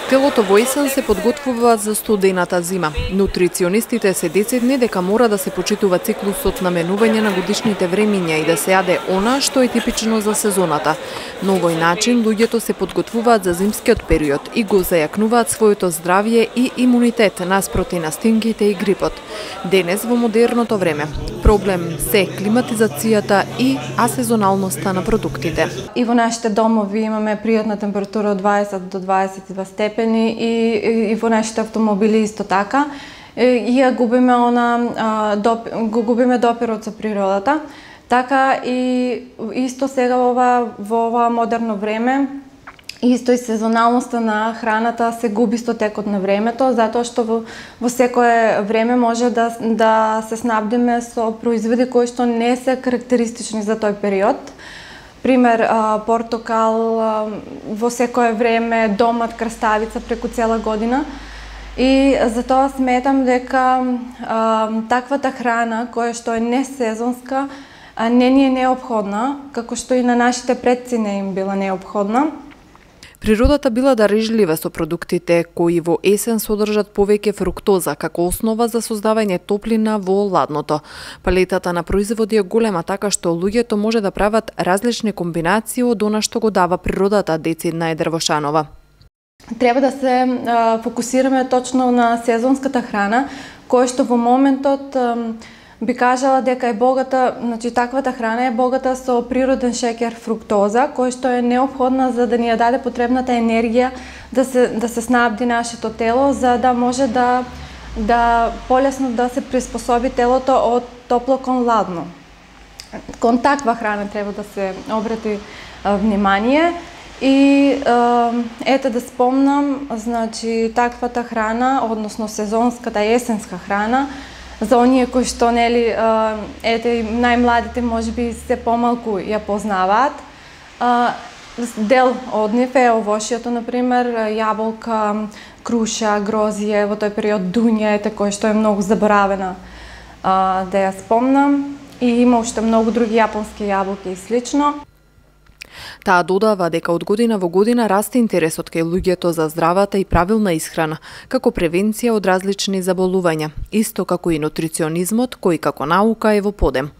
Телото во есен се подготвува за студената зима. Нутриционистите се децидни дека мора да се почитува циклусот на менување на годишните времиња и да се јаде она што е типично за сезоната. На овој начин луѓето се подготвуваат за зимскиот период и го зајакнуваат своето здравје и имунитет наспроти на стингите и грипот. Денес во модерното време проблем се климатизацијата и асезоналноста на продуктите. И во нашите домови имаме пријатна температура од 20 до 22 степени и во нашите автомобили исто така. И ја губиме губиме допирот со природата. Така и исто сега во ова модерно време, исто и сезоналноста на храната се губи со текот на времето, затоа што во секое време може да се снабдиме со производи кои што не се карактеристични за тој период. Пример, портокал во секое време, домат, краставица преку цела година. И затоа сметам дека таквата храна која што е несезонска не ни е неопходна, како што и на нашите предци не им била неопходна. Природата била дарежлива со продуктите кои во есен содржат повеќе фруктоза како основа за создавање топлина во ладното. Палетата на производи е голема така што луѓето може да прават различни комбинации од она што го дава природата, децидна Дрвошанова. Треба да се фокусираме точно на сезонската храна, која што во моментот би кажала дека е богата, значи таквата храна е богата со природен шеќер фруктоза, кој што е неопходна за да ни ја даде потребната енергија да се снабди нашето тело, за да може да полесно да се приспособи телото од топло кон ладно. Кон таква храна треба да се обрати внимание. И ете да спомнам, значи таквата храна, односно сезонската есенска храна, за оние кои што нели ете најмладите можеби се помалку ја познаваат. Дел од нив е овошјето, например, јаболка, круша, грозје, во тој период дуња, ете кој што е многу заборавена да ја спомнам. И има уште многу други јапонски јаболки и слично. Таа додава дека од година во година расте интересот кај луѓето за здравата и правилна исхрана, како превенција од различни заболувања, исто како и нутриционизмот, кој како наука е во подем.